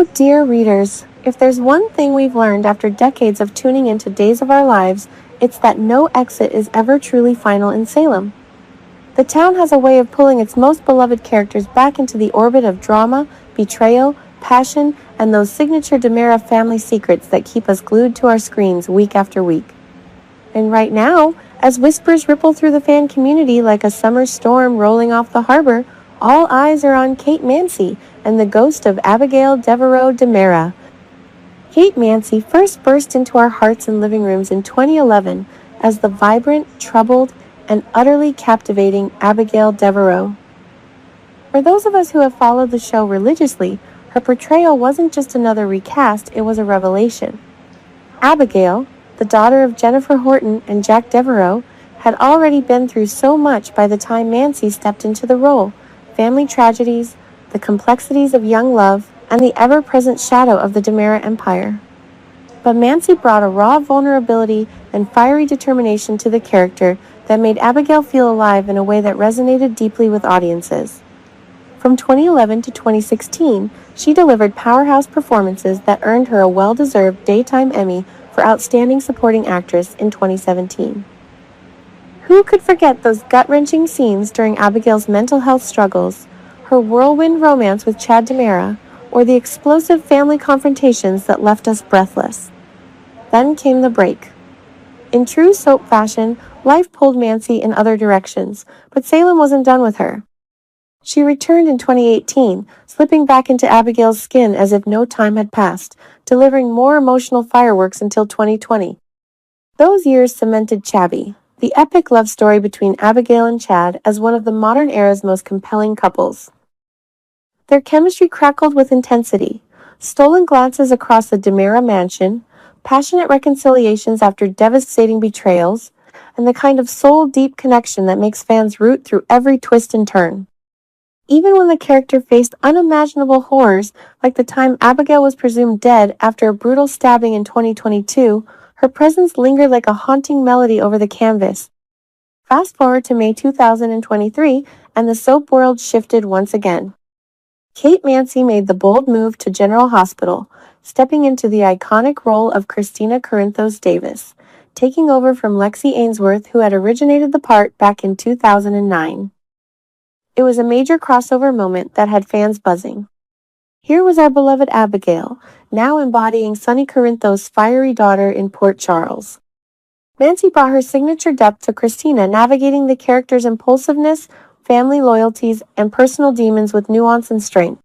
Oh, dear readers, if there's one thing we've learned after decades of tuning into Days of Our Lives, it's that no exit is ever truly final in Salem. The town has a way of pulling its most beloved characters back into the orbit of drama, betrayal, passion, and those signature DiMera family secrets that keep us glued to our screens week after week. And right now, as whispers ripple through the fan community like a summer storm rolling off the harbor, all eyes are on Kate Mansi and the ghost of Abigail DiMera. Kate Mansi first burst into our hearts and living rooms in 2011 as the vibrant, troubled, and utterly captivating Abigail Devereaux. For those of us who have followed the show religiously, her portrayal wasn't just another recast, it was a revelation. Abigail, the daughter of Jennifer Horton and Jack Devereaux, had already been through so much by the time Mansi stepped into the role: family tragedies, the complexities of young love, and the ever-present shadow of the DiMera empire. But Mansi brought a raw vulnerability and fiery determination to the character that made Abigail feel alive in a way that resonated deeply with audiences. From 2011 to 2016, she delivered powerhouse performances that earned her a well-deserved Daytime Emmy for Outstanding Supporting Actress in 2017. Who could forget those gut-wrenching scenes during Abigail's mental health struggles, her whirlwind romance with Chad DiMera, or the explosive family confrontations that left us breathless? Then came the break. In true soap fashion, life pulled Mansi in other directions, but Salem wasn't done with her. She returned in 2018, slipping back into Abigail's skin as if no time had passed, delivering more emotional fireworks until 2020. Those years cemented Chabby, the epic love story between Abigail and Chad, as one of the modern era's most compelling couples. Their chemistry crackled with intensity, stolen glances across the DiMera mansion, passionate reconciliations after devastating betrayals, and the kind of soul-deep connection that makes fans root through every twist and turn. Even when the character faced unimaginable horrors, like the time Abigail was presumed dead after a brutal stabbing in 2022, her presence lingered like a haunting melody over the canvas. Fast forward to May 2023, and the soap world shifted once again. Kate Mansi made the bold move to General Hospital, stepping into the iconic role of Christina Corinthos Davis, taking over from Lexi Ainsworth, who had originated the part back in 2009. It was a major crossover moment that had fans buzzing. Here was our beloved Abigail, now embodying Sonny Corinthos' fiery daughter in Port Charles. Mansi brought her signature depth to Christina, navigating the character's impulsiveness, family loyalties, and personal demons with nuance and strength.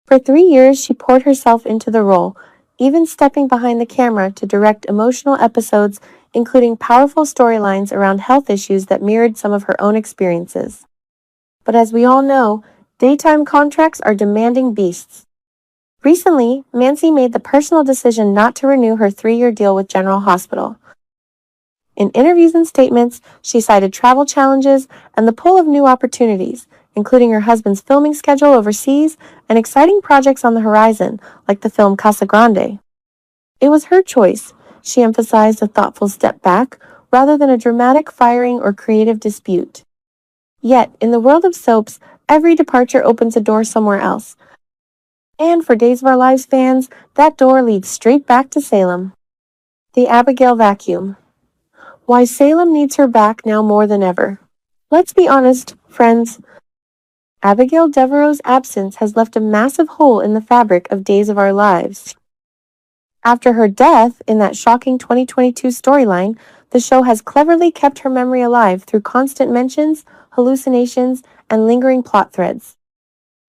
For 3 years, she poured herself into the role, even stepping behind the camera to direct emotional episodes, including powerful storylines around health issues that mirrored some of her own experiences. But as we all know, daytime contracts are demanding beasts. Recently, Mansi made the personal decision not to renew her 3-year deal with General Hospital. In interviews and statements, she cited travel challenges and the pull of new opportunities, including her husband's filming schedule overseas and exciting projects on the horizon, like the film Casa Grande. It was her choice. She emphasized a thoughtful step back, rather than a dramatic firing or creative dispute. Yet, in the world of soaps, every departure opens a door somewhere else. And for Days of Our Lives fans, that door leads straight back to Salem. The Abigail vacuum. Why Salem needs her back now more than ever. Let's be honest, friends. Abigail Devereaux's absence has left a massive hole in the fabric of Days of Our Lives. After her death in that shocking 2022 storyline, the show has cleverly kept her memory alive through constant mentions, hallucinations, and lingering plot threads.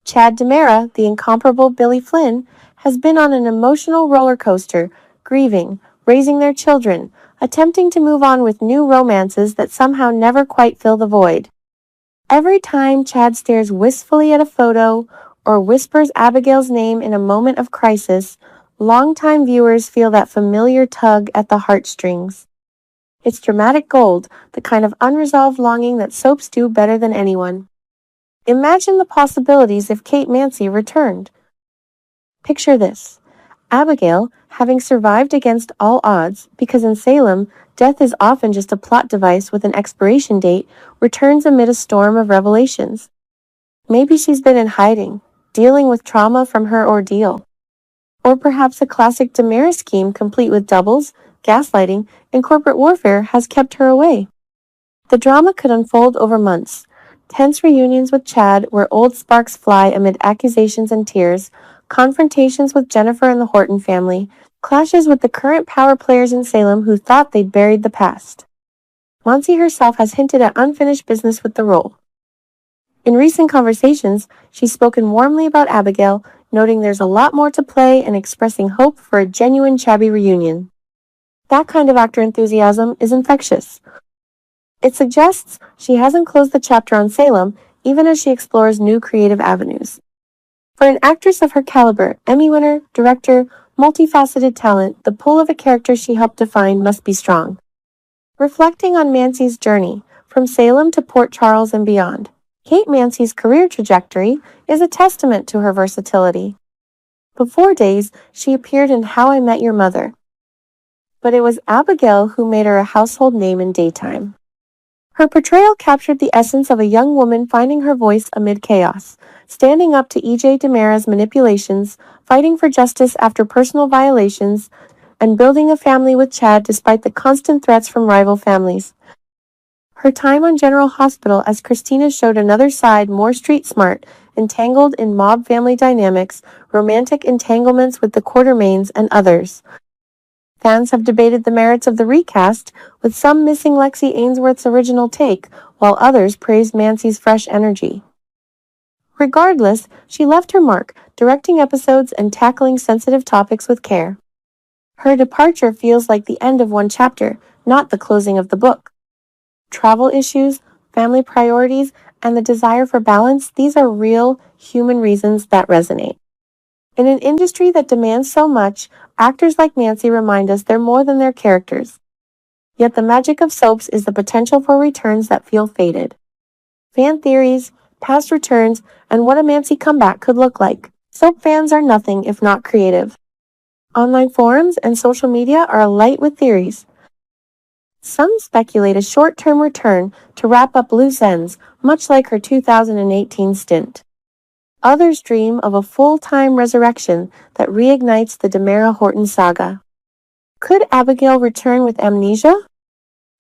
Chad DiMera, the incomparable Billy Flynn, has been on an emotional roller coaster, grieving, raising their children, attempting to move on with new romances that somehow never quite fill the void. Every time Chad stares wistfully at a photo or whispers Abigail's name in a moment of crisis, longtime viewers feel that familiar tug at the heartstrings. It's dramatic gold, the kind of unresolved longing that soaps do better than anyone. Imagine the possibilities if Kate Mansi returned. Picture this: Abigail, having survived against all odds, because in Salem, death is often just a plot device with an expiration date, returns amid a storm of revelations. Maybe she's been in hiding, dealing with trauma from her ordeal. Or perhaps a classic DiMera scheme complete with doubles, gaslighting, and corporate warfare has kept her away. The drama could unfold over months. Tense reunions with Chad where old sparks fly amid accusations and tears, confrontations with Jennifer and the Horton family, clashes with the current power players in Salem who thought they'd buried the past. Monsi herself has hinted at unfinished business with the role. In recent conversations, she's spoken warmly about Abigail, noting there's a lot more to play and expressing hope for a genuine Chabby reunion. That kind of actor enthusiasm is infectious. It suggests she hasn't closed the chapter on Salem, even as she explores new creative avenues. For an actress of her caliber, Emmy winner, director, multifaceted talent, the pull of a character she helped define must be strong. Reflecting on Mansi's journey, from Salem to Port Charles and beyond, Kate Mansi's career trajectory is a testament to her versatility. Before Days, she appeared in How I Met Your Mother. But it was Abigail who made her a household name in daytime. Her portrayal captured the essence of a young woman finding her voice amid chaos, standing up to E.J. DiMera's manipulations, fighting for justice after personal violations, and building a family with Chad despite the constant threats from rival families. Her time on General Hospital as Christina showed another side more street smart, entangled in mob family dynamics, romantic entanglements with the Quartermains and others. Fans have debated the merits of the recast, with some missing Lexi Ainsworth's original take, while others praised Mansi's fresh energy. Regardless, she left her mark, directing episodes and tackling sensitive topics with care. Her departure feels like the end of one chapter, not the closing of the book. Travel issues, family priorities, and the desire for balance, these are real, human reasons that resonate. In an industry that demands so much, actors like Mansi remind us they're more than their characters. Yet the magic of soaps is the potential for returns that feel fated. Fan theories, past returns, and what a Mansi comeback could look like. Soap fans are nothing if not creative. Online forums and social media are alight with theories. Some speculate a short-term return to wrap up loose ends, much like her 2018 stint. Others dream of a full-time resurrection that reignites the DiMera Horton saga. Could Abigail return with amnesia?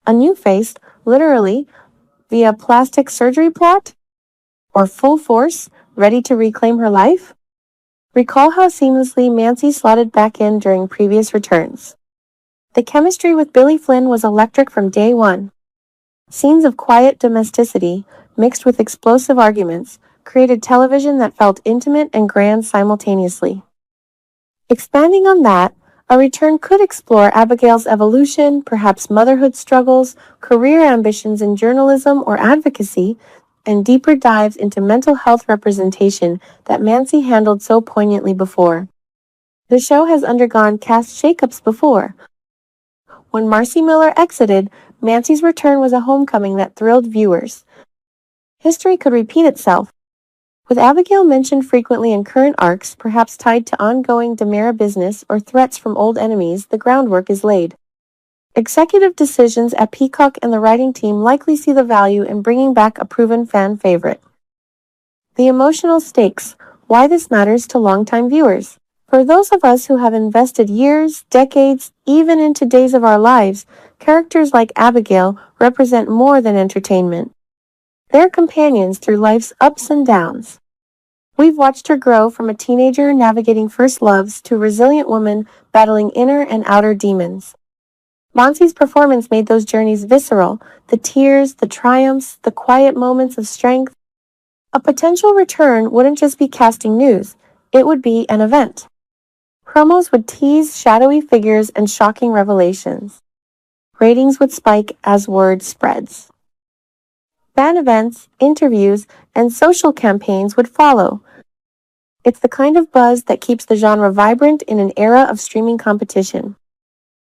A new face, literally, via plastic surgery plot? Or full force, ready to reclaim her life? Recall how seamlessly Mansi slotted back in during previous returns. The chemistry with Billy Flynn was electric from day one. Scenes of quiet domesticity, mixed with explosive arguments, created television that felt intimate and grand simultaneously. Expanding on that, a return could explore Abigail's evolution, perhaps motherhood struggles, career ambitions in journalism or advocacy, and deeper dives into mental health representation that Mansi handled so poignantly before. The show has undergone cast shakeups before. When Marcy Miller exited, Mansi's return was a homecoming that thrilled viewers. History could repeat itself. With Abigail mentioned frequently in current arcs, perhaps tied to ongoing DiMera business or threats from old enemies, the groundwork is laid. Executive decisions at Peacock and the writing team likely see the value in bringing back a proven fan favorite. The emotional stakes, why this matters to longtime viewers. For those of us who have invested years, decades, even into days of our lives, characters like Abigail represent more than entertainment. They're companions through life's ups and downs. We've watched her grow from a teenager navigating first loves to a resilient woman battling inner and outer demons. Mansi's performance made those journeys visceral, the tears, the triumphs, the quiet moments of strength. A potential return wouldn't just be casting news, it would be an event. Promos would tease shadowy figures and shocking revelations. Ratings would spike as word spreads. Fan events, interviews, and social campaigns would follow. It's the kind of buzz that keeps the genre vibrant in an era of streaming competition.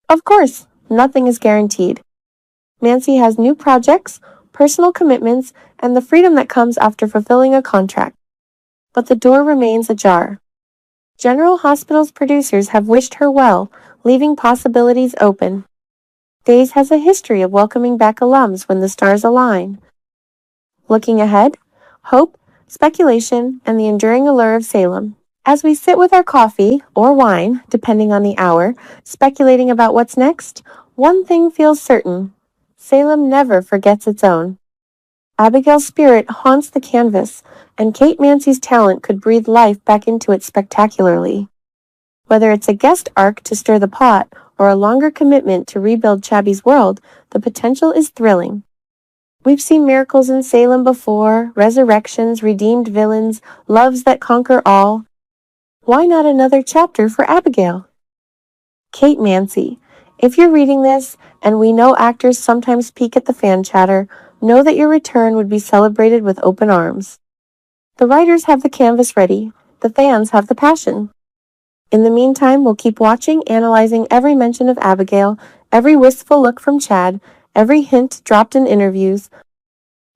Of course, nothing is guaranteed. Mansi has new projects, personal commitments, and the freedom that comes after fulfilling a contract. But the door remains ajar. General Hospital's producers have wished her well, leaving possibilities open. Days has a history of welcoming back alums when the stars align. Looking ahead, hope, speculation, and the enduring allure of Salem. As we sit with our coffee, or wine, depending on the hour, speculating about what's next, one thing feels certain. Salem never forgets its own. Abigail's spirit haunts the canvas, and Kate Mancy's talent could breathe life back into it spectacularly. Whether it's a guest arc to stir the pot, or a longer commitment to rebuild Chabby's world, the potential is thrilling. We've seen miracles in Salem before, resurrections, redeemed villains, loves that conquer all. Why not another chapter for Abigail? Kate Mancy. If you're reading this, and we know actors sometimes peek at the fan chatter, know that your return would be celebrated with open arms. The writers have the canvas ready, the fans have the passion. In the meantime, we'll keep watching, analyzing every mention of Abigail, every wistful look from Chad, every hint dropped in interviews.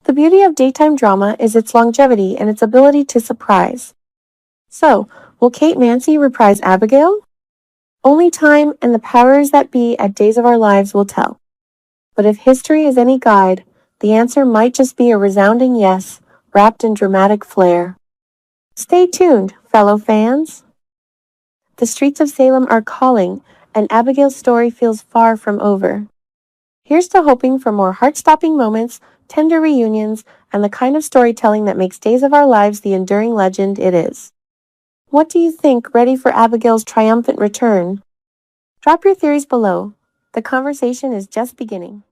The beauty of daytime drama is its longevity and its ability to surprise. So, will Kate Mancy reprise Abigail? Only time and the powers that be at Days of Our Lives will tell. But if history is any guide, the answer might just be a resounding yes, wrapped in dramatic flair. Stay tuned, fellow fans. The streets of Salem are calling, and Abigail's story feels far from over. Here's to hoping for more heart-stopping moments, tender reunions, and the kind of storytelling that makes Days of Our Lives the enduring legend it is. What do you think, ready for Abigail's triumphant return? Drop your theories below. The conversation is just beginning.